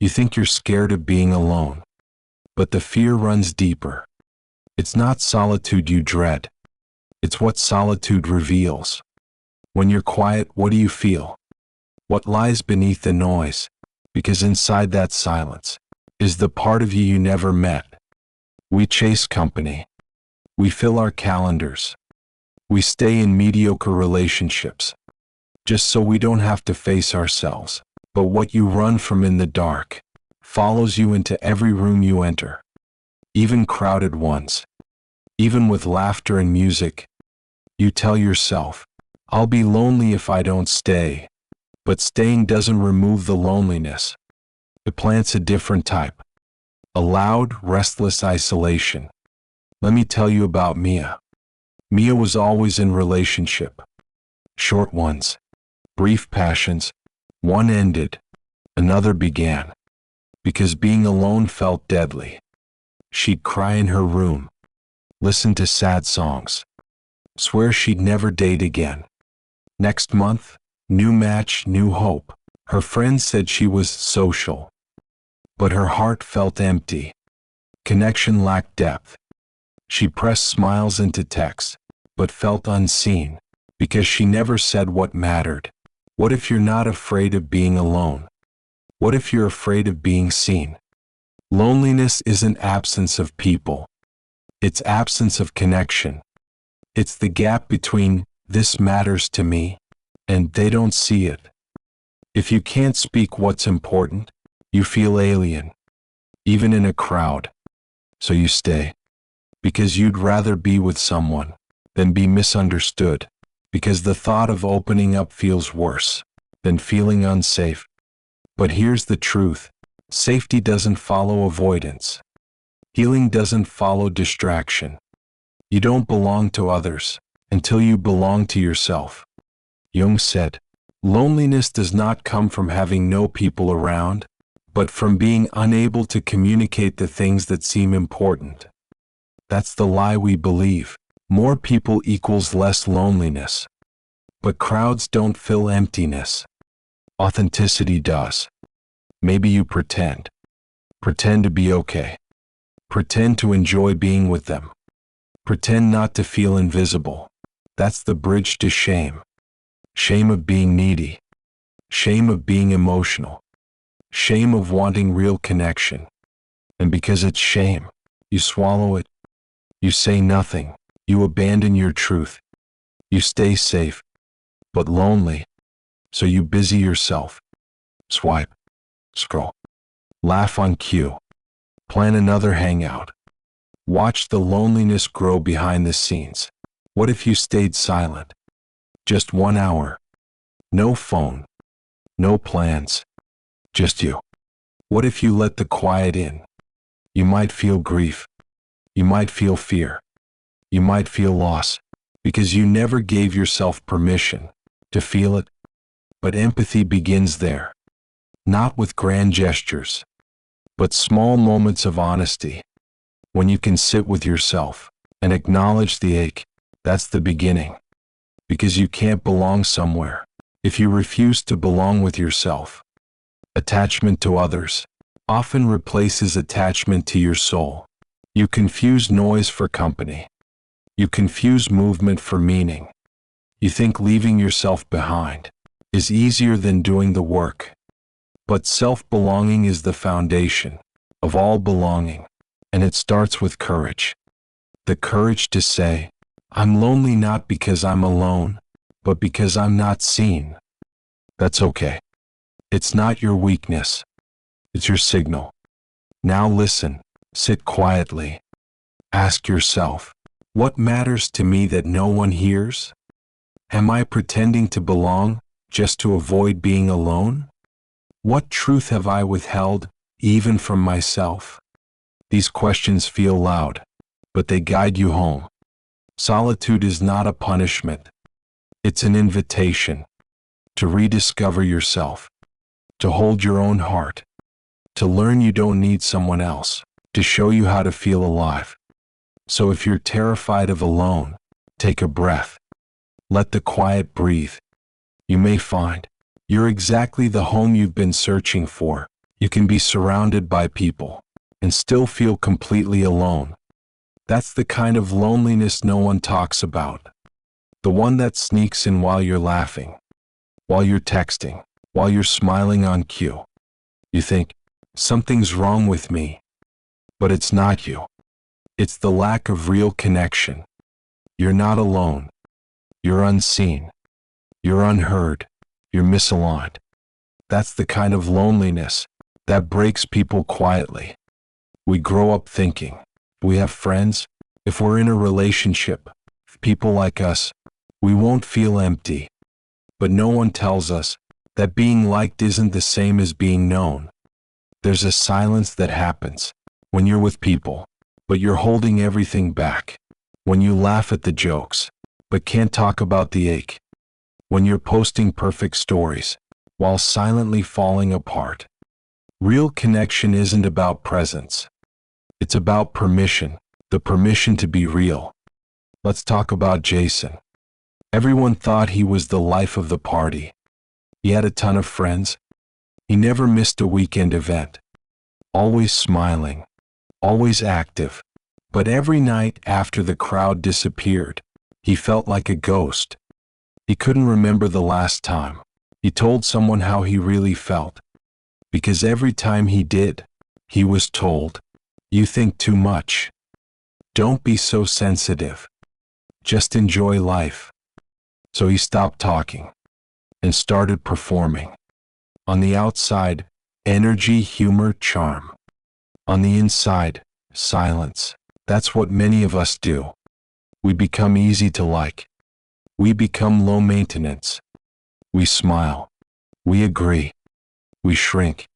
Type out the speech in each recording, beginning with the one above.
You think you're scared of being alone, but the fear runs deeper. It's not solitude you dread. It's what solitude reveals. When you're quiet, what do you feel? What lies beneath the noise? Because inside that silence is the part of you you never met. We chase company. We fill our calendars. We stay in mediocre relationships, just so we don't have to face ourselves. But what you run from in the dark follows you into every room you enter, even crowded ones. Even with laughter and music, you tell yourself, I'll be lonely if I don't stay. But staying doesn't remove the loneliness. It plants a different type, a loud, restless isolation. Let me tell you about Mia. Mia was always in relationship. Short ones, brief passions. One ended, another began. Because being alone felt deadly. She'd cry in her room, listen to sad songs, swear she'd never date again. Next month, new match, new hope. Her friends said she was social, but her heart felt empty. Connection lacked depth. She pressed smiles into texts, but felt unseen, because she never said what mattered. What if you're not afraid of being alone? What if you're afraid of being seen? Loneliness isn't absence of people. It's absence of connection. It's the gap between this matters to me and they don't see it. If you can't speak what's important, you feel alien, even in a crowd. So you stay, because you'd rather be with someone than be misunderstood, because the thought of opening up feels worse than feeling unsafe. But here's the truth. Safety doesn't follow avoidance. Healing doesn't follow distraction. You don't belong to others until you belong to yourself. Jung said, loneliness does not come from having no people around, but from being unable to communicate the things that seem important. That's the lie we believe. More people equals less loneliness. But crowds don't fill emptiness. Authenticity does. Maybe you pretend. Pretend to be okay. Pretend to enjoy being with them. Pretend not to feel invisible. That's the bridge to shame. Shame of being needy. Shame of being emotional. Shame of wanting real connection. And because it's shame, you swallow it. You say nothing. You abandon your truth. You stay safe, but lonely. So you busy yourself. Swipe. Scroll. Laugh on cue. Plan another hangout. Watch the loneliness grow behind the scenes. What if you stayed silent? Just 1 hour. No phone. No plans. Just you. What if you let the quiet in? You might feel grief. You might feel fear. You might feel loss, because you never gave yourself permission to feel it. But empathy begins there. Not with grand gestures, but small moments of honesty. When you can sit with yourself and acknowledge the ache, that's the beginning. Because you can't belong somewhere if you refuse to belong with yourself. Attachment to others often replaces attachment to your soul. You confuse noise for company. You confuse movement for meaning. You think leaving yourself behind is easier than doing the work. But self-belonging is the foundation of all belonging, and it starts with courage. The courage to say, I'm lonely not because I'm alone, but because I'm not seen. That's okay. It's not your weakness. It's your signal. Now listen, sit quietly. Ask yourself, what matters to me that no one hears? Am I pretending to belong just to avoid being alone? What truth have I withheld, even from myself? These questions feel loud, but they guide you home. Solitude is not a punishment. It's an invitation to rediscover yourself, to hold your own heart, to learn you don't need someone else to show you how to feel alive. So if you're terrified of alone, take a breath. Let the quiet breathe. You may find you're exactly the home you've been searching for. You can be surrounded by people and still feel completely alone. That's the kind of loneliness no one talks about. The one that sneaks in while you're laughing, while you're texting, while you're smiling on cue. You think, something's wrong with me. But it's not you. It's the lack of real connection. You're not alone. You're unseen. You're unheard. You're misaligned. That's the kind of loneliness that breaks people quietly. We grow up thinking, we have friends, if we're in a relationship, people like us, we won't feel empty. But no one tells us that being liked isn't the same as being known. There's a silence that happens when you're with people, but you're holding everything back. When you laugh at the jokes, but can't talk about the ache. When you're posting perfect stories, while silently falling apart. Real connection isn't about presence. It's about permission, the permission to be real. Let's talk about Jason. Everyone thought he was the life of the party. He had a ton of friends. He never missed a weekend event. Always smiling, always active. But every night after the crowd disappeared, he felt like a ghost. He couldn't remember the last time he told someone how he really felt. Because every time he did, he was told, "You think too much. Don't be so sensitive. Just enjoy life." So he stopped talking and started performing. On the outside, energy, humor, charm. On the inside, silence. That's what many of us do. We become easy to like. We become low maintenance. We smile. We agree. We shrink.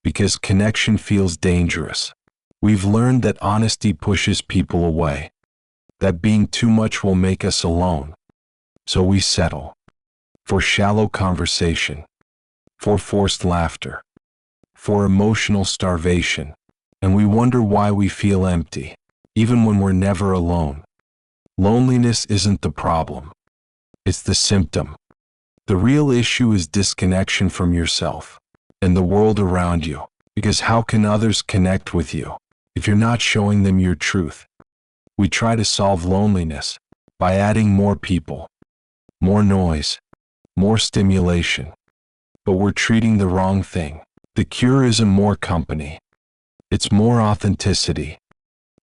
Because connection feels dangerous. We've learned that honesty pushes people away. That being too much will make us alone. So we settle. For shallow conversation. For forced laughter. For emotional starvation. And we wonder why we feel empty, even when we're never alone. Loneliness isn't the problem. It's the symptom. The real issue is disconnection from yourself and the world around you. Because how can others connect with you if you're not showing them your truth? We try to solve loneliness by adding more people, more noise, more stimulation. But we're treating the wrong thing. The cure isn't more company. It's more authenticity.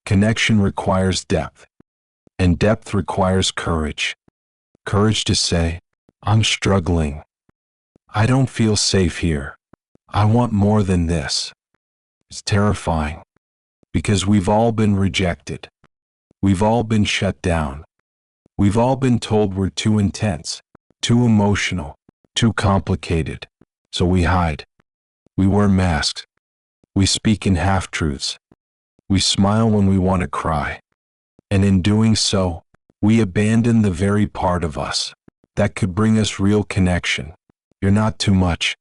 Connection requires depth, and depth requires courage. Courage to say, "I'm struggling. I don't feel safe here. I want more than this." It's terrifying, because we've all been rejected. We've all been shut down. We've all been told we're too intense, too emotional, too complicated. So we hide. We wear masks. We speak in half-truths. We smile when we want to cry. And in doing so, we abandon the very part of us that could bring us real connection. You're not too much.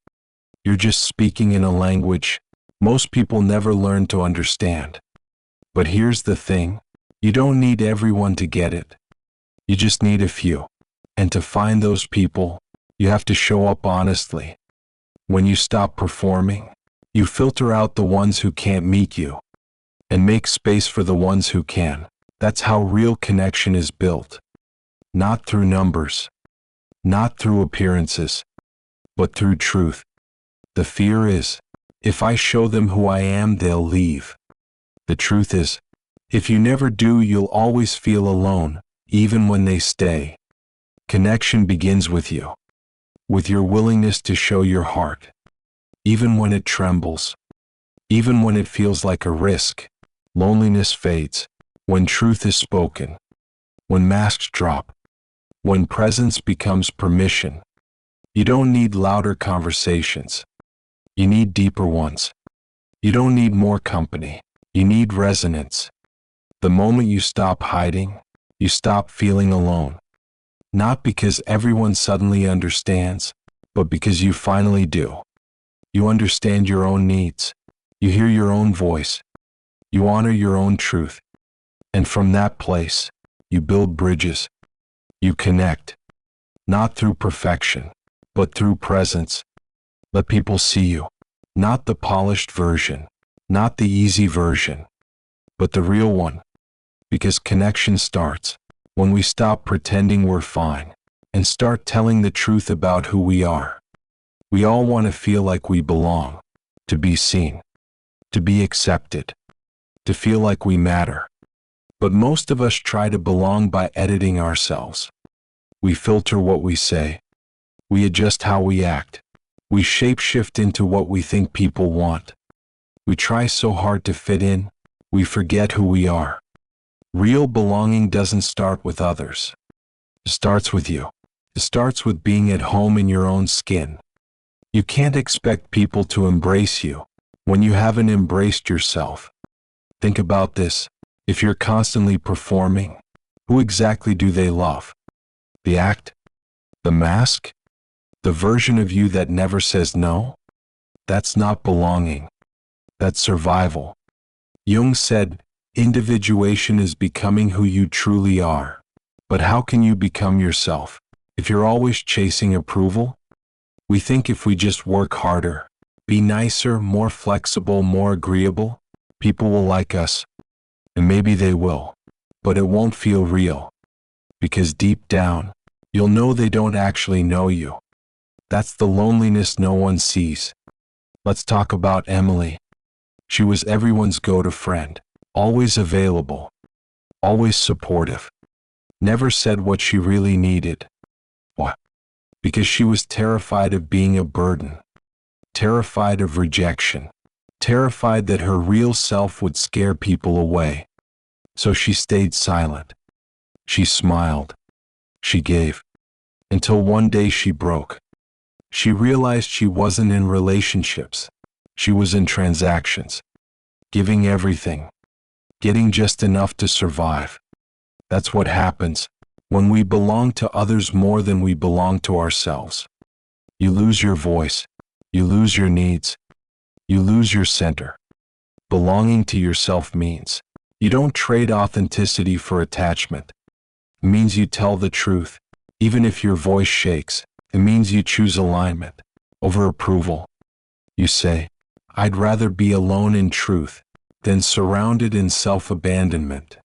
You're just speaking in a language most people never learn to understand. But here's the thing. You don't need everyone to get it. You just need a few. And to find those people, you have to show up honestly. When you stop performing, you filter out the ones who can't meet you and make space for the ones who can. That's how real connection is built. Not through numbers, not through appearances, but through truth. The fear is, if I show them who I am, they'll leave. The truth is, if you never do, you'll always feel alone, even when they stay. Connection begins with you, with your willingness to show your heart, even when it trembles, even when it feels like a risk. Loneliness fades when truth is spoken, when masks drop, when presence becomes permission. You don't need louder conversations. You need deeper ones. You don't need more company. You need resonance. The moment you stop hiding, you stop feeling alone. Not because everyone suddenly understands, but because you finally do. You understand your own needs. You hear your own voice. You honor your own truth. And from that place, you build bridges. You connect. Not through perfection, but through presence. Let people see you. Not the polished version, not the easy version, but the real one. Because connection starts when we stop pretending we're fine and start telling the truth about who we are. We all want to feel like we belong, to be seen, to be accepted, to feel like we matter. But most of us try to belong by editing ourselves. We filter what we say. We adjust how we act. We shape-shift into what we think people want. We try so hard to fit in, we forget who we are. Real belonging doesn't start with others. It starts with you. It starts with being at home in your own skin. You can't expect people to embrace you when you haven't embraced yourself. Think about this. If you're constantly performing, who exactly do they love? The act? The mask? The version of you that never says no? That's not belonging. That's survival. Jung said, individuation is becoming who you truly are. But how can you become yourself if you're always chasing approval? We think if we just work harder, be nicer, more flexible, more agreeable, people will like us. And maybe they will, but it won't feel real. Because deep down, you'll know they don't actually know you. That's the loneliness no one sees. Let's talk about Emily. She was everyone's go-to friend, always available, always supportive, never said what she really needed. Why? Because she was terrified of being a burden, terrified of rejection, terrified that her real self would scare people away. So she stayed silent. She smiled. She gave. Until one day she broke. She realized she wasn't in relationships. She was in transactions. Giving everything. Getting just enough to survive. That's what happens when we belong to others more than we belong to ourselves. You lose your voice. You lose your needs. You lose your center. Belonging to yourself means you don't trade authenticity for attachment. It means you tell the truth, even if your voice shakes. It means you choose alignment over approval. You say, I'd rather be alone in truth than surrounded in self-abandonment.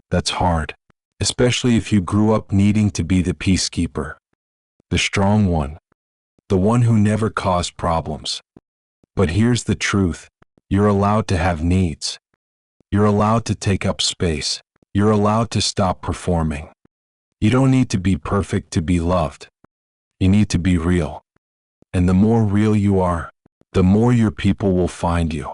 That's hard, especially if you grew up needing to be the peacekeeper, the strong one, the one who never caused problems. But here's the truth. You're allowed to have needs. You're allowed to take up space. You're allowed to stop performing. You don't need to be perfect to be loved. You need to be real. And the more real you are, the more your people will find you.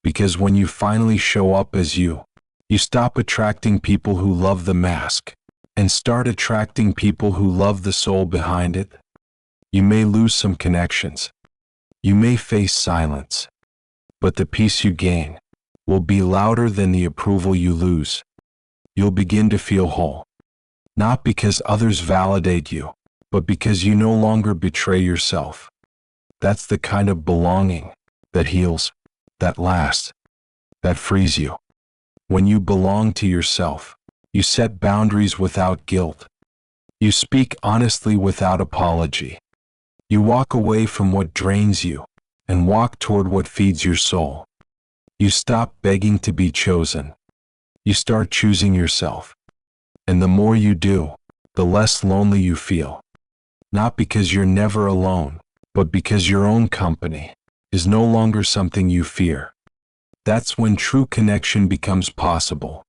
Because when you finally show up as you, you stop attracting people who love the mask and start attracting people who love the soul behind it. You may lose some connections. You may face silence. But the peace you gain will be louder than the approval you lose. You'll begin to feel whole. Not because others validate you, but because you no longer betray yourself. That's the kind of belonging that heals, that lasts, that frees you. When you belong to yourself, you set boundaries without guilt. You speak honestly without apology. You walk away from what drains you and walk toward what feeds your soul. You stop begging to be chosen. You start choosing yourself. And the more you do, the less lonely you feel. Not because you're never alone, but because your own company is no longer something you fear. That's when true connection becomes possible.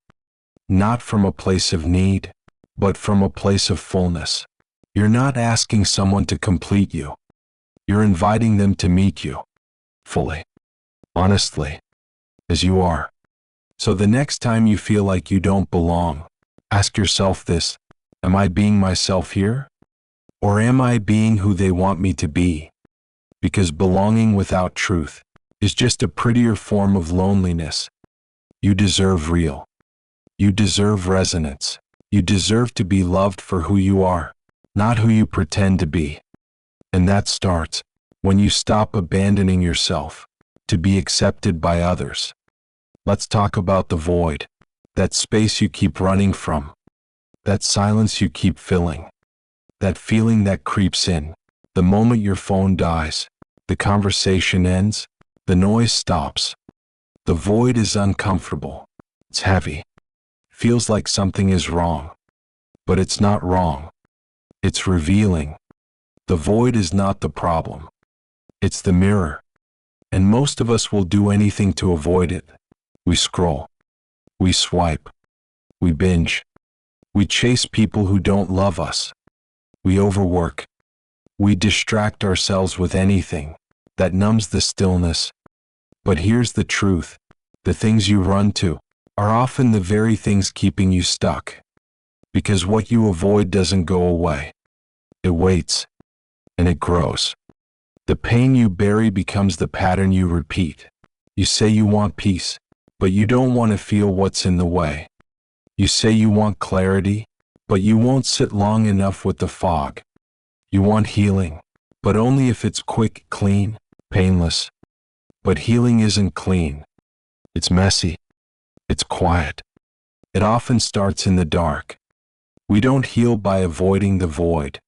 Not from a place of need, but from a place of fullness. You're not asking someone to complete you. You're inviting them to meet you fully, honestly, as you are. So the next time you feel like you don't belong, ask yourself this: am I being myself here? Or am I being who they want me to be? Because belonging without truth is just a prettier form of loneliness. You deserve real. You deserve resonance. You deserve to be loved for who you are, not who you pretend to be. And that starts when you stop abandoning yourself to be accepted by others. Let's talk about the void, that space you keep running from, that silence you keep filling, that feeling that creeps in the moment your phone dies, the conversation ends, The noise stops. The void is uncomfortable. It's heavy. Feels like something is wrong. But it's not wrong. It's revealing. The void is not the problem. It's the mirror. And most of us will do anything to avoid it. We scroll. We swipe. We binge. We chase people who don't love us. We overwork. We distract ourselves with anything that numbs the stillness. But here's the truth. The things you run to are often the very things keeping you stuck. Because what you avoid doesn't go away. It waits. And it grows. The pain you bury becomes the pattern you repeat. You say you want peace, but you don't want to feel what's in the way. You say you want clarity, but you won't sit long enough with the fog. You want healing, but only if it's quick, clean, painless. But healing isn't clean. It's messy. It's quiet. It often starts in the dark. We don't heal by avoiding the void.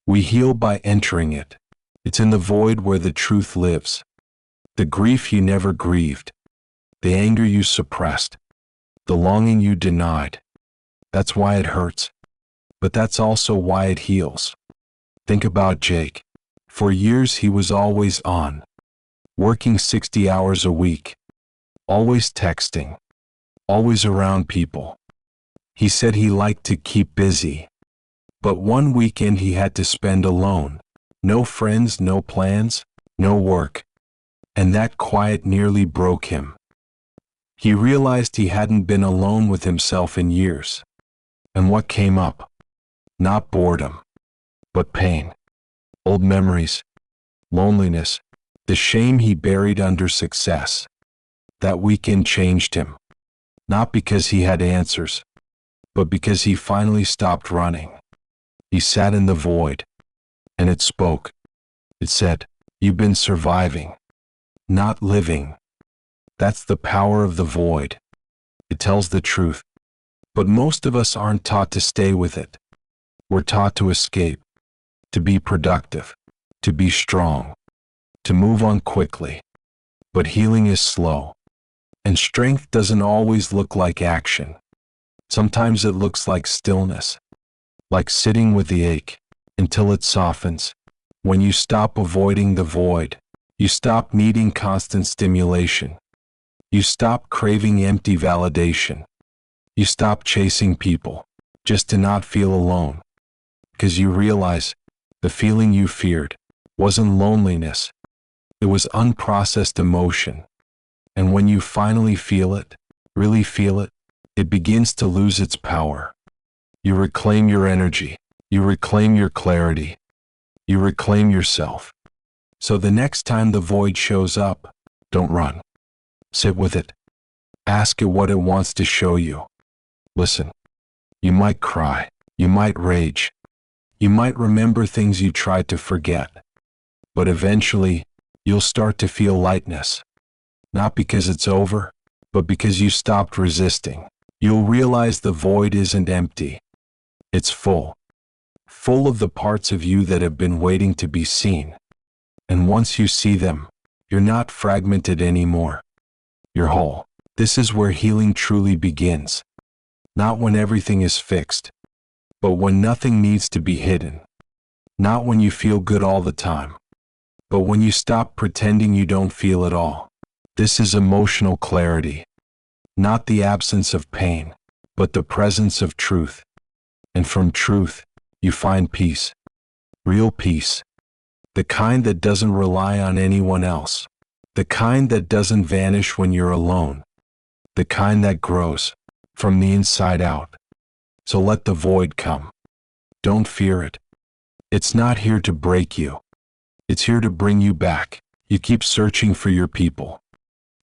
We heal by entering it. It's in the void where the truth lives. The grief you never grieved. The anger you suppressed. The longing you denied. That's why it hurts. But that's also why it heals. Think about Jake. For years he was always on. Working 60 hours a week. Always texting. Always around people. He said he liked to keep busy. But one weekend he had to spend alone. No friends, no plans, no work. And that quiet nearly broke him. He realized he hadn't been alone with himself in years. And what came up? Not boredom, but pain. Old memories, loneliness, the shame he buried under success. That weekend changed him. Not because he had answers, but because he finally stopped running. He sat in the void, and it spoke. It said, "You've been surviving, not living." That's the power of the void. It tells the truth. But most of us aren't taught to stay with it. We're taught to escape, to be productive, to be strong, to move on quickly. But healing is slow. And strength doesn't always look like action. Sometimes it looks like stillness. Like sitting with the ache until it softens. When you stop avoiding the void, you stop needing constant stimulation. You stop craving empty validation. You stop chasing people just to not feel alone. Because you realize the feeling you feared wasn't loneliness. It was unprocessed emotion. And when you finally feel it, really feel it, it begins to lose its power. You reclaim your energy. You reclaim your clarity. You reclaim yourself. So the next time the void shows up, don't run. Sit with it. Ask it what it wants to show you. Listen. You might cry. You might rage. You might remember things you tried to forget. But eventually, you'll start to feel lightness. Not because it's over, but because you stopped resisting. You'll realize the void isn't empty. It's full. Full of the parts of you that have been waiting to be seen. And once you see them, you're not fragmented anymore. You're whole. This is where healing truly begins. Not when everything is fixed, but when nothing needs to be hidden. Not when you feel good all the time, but when you stop pretending you don't feel at all. This is emotional clarity. Not the absence of pain, but the presence of truth. And from truth, you find peace. Real peace. The kind that doesn't rely on anyone else. The kind that doesn't vanish when you're alone. The kind that grows from the inside out. So let the void come. Don't fear it. It's not here to break you. It's here to bring you back. You keep searching for your people.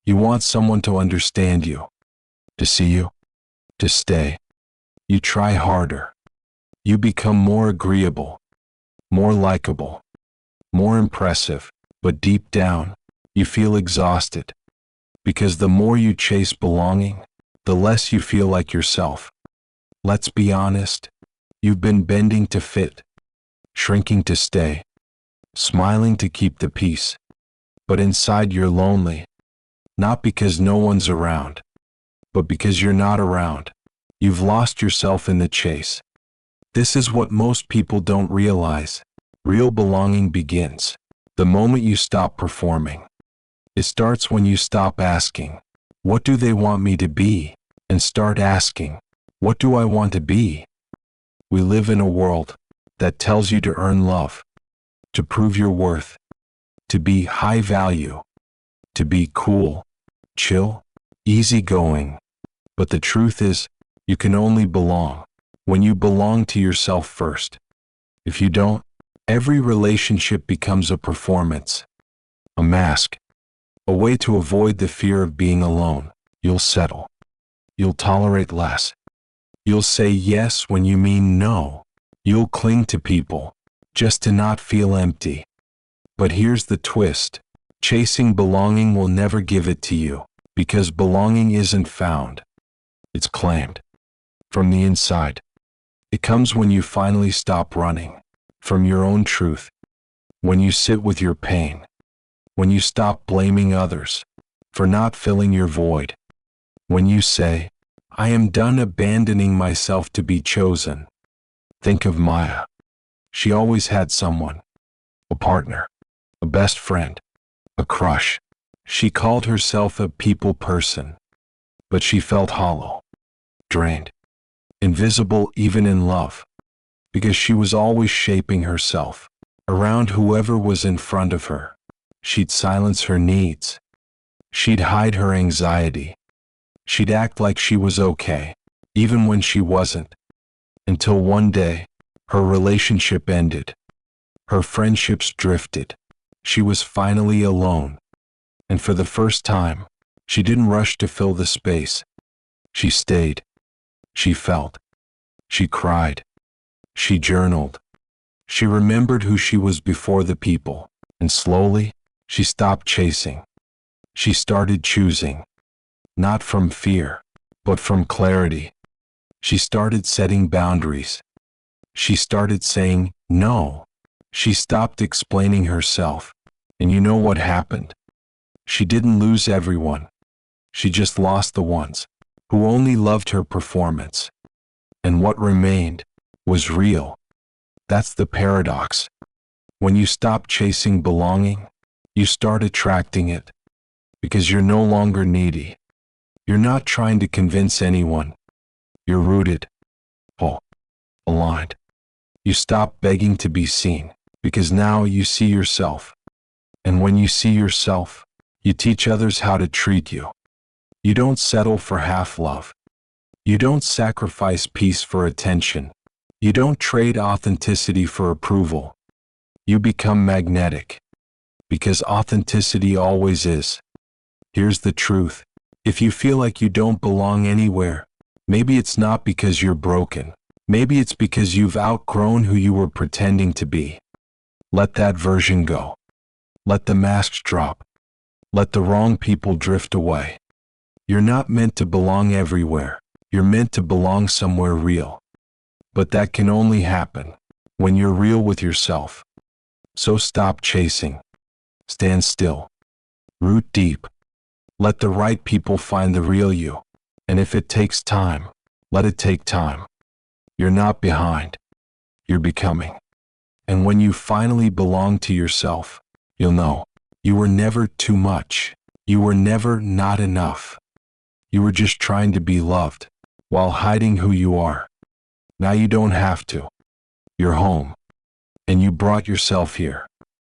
You want someone to understand you, to see you, to stay. You try harder. You become more agreeable, more likable, more impressive, but deep down, you feel exhausted. Because the more you chase belonging, the less you feel like yourself. Let's be honest, you've been bending to fit, shrinking to stay, smiling to keep the peace. but inside you're lonely. Not because no one's around, but because you're not around. You've lost yourself in the chase. This is what most people don't realize. Real belonging begins the moment you stop performing. It starts when you stop asking, "What do they want me to be?" and start asking, "What do I want to be?" We live in a world that tells you to earn love, to prove your worth, to be high value, to be cool, chill, easygoing. But the truth is, you can only belong when you belong to yourself first. If you don't, every relationship becomes a performance, a mask, a way to avoid the fear of being alone. You'll settle. You'll tolerate less. You'll say yes when you mean no. You'll cling to people just to not feel empty. But here's the twist. Chasing belonging will never give it to you, because belonging isn't found. It's claimed from the inside. It comes when you finally stop running from your own truth, when you sit with your pain, when you stop blaming others for not filling your void, when you say, "I am done abandoning myself to be chosen." Think of Maya. She always had someone, a partner, a best friend, a crush. She called herself a people person, but she felt hollow, drained, invisible even in love, because she was always shaping herself around whoever was in front of her. She'd silence her needs. She'd hide her anxiety. She'd act like she was okay, even when she wasn't. Until one day, her relationship ended. Her friendships drifted. She was finally alone. And for the first time, she didn't rush to fill the space. She stayed. She felt. She cried. She journaled. She remembered who she was before the people. And slowly, she stopped chasing. She started choosing. Not from fear, but from clarity. She started setting boundaries. She started saying no. She stopped explaining herself. And you know what happened? She didn't lose everyone. She just lost the ones who only loved her performance. And what remained was real. That's the paradox. When you stop chasing belonging, you start attracting it. Because you're no longer needy. You're not trying to convince anyone. You're rooted, whole, aligned. You stop begging to be seen, because now you see yourself. And when you see yourself, you teach others how to treat you. You don't settle for half love. You don't sacrifice peace for attention. You don't trade authenticity for approval. You become magnetic, because authenticity always is. Here's the truth. If you feel like you don't belong anywhere, maybe it's not because you're broken. Maybe it's because you've outgrown who you were pretending to be. Let that version go. Let the masks drop. Let the wrong people drift away. You're not meant to belong everywhere. You're meant to belong somewhere real. But that can only happen when you're real with yourself. So stop chasing. Stand still. Root deep. Let the right people find the real you. And if it takes time, let it take time. You're not behind. You're becoming. And when you finally belong to yourself, you'll know you were never too much. You were never not enough. You were just trying to be loved while hiding who you are. Now you don't have to. You're home. And you brought yourself here.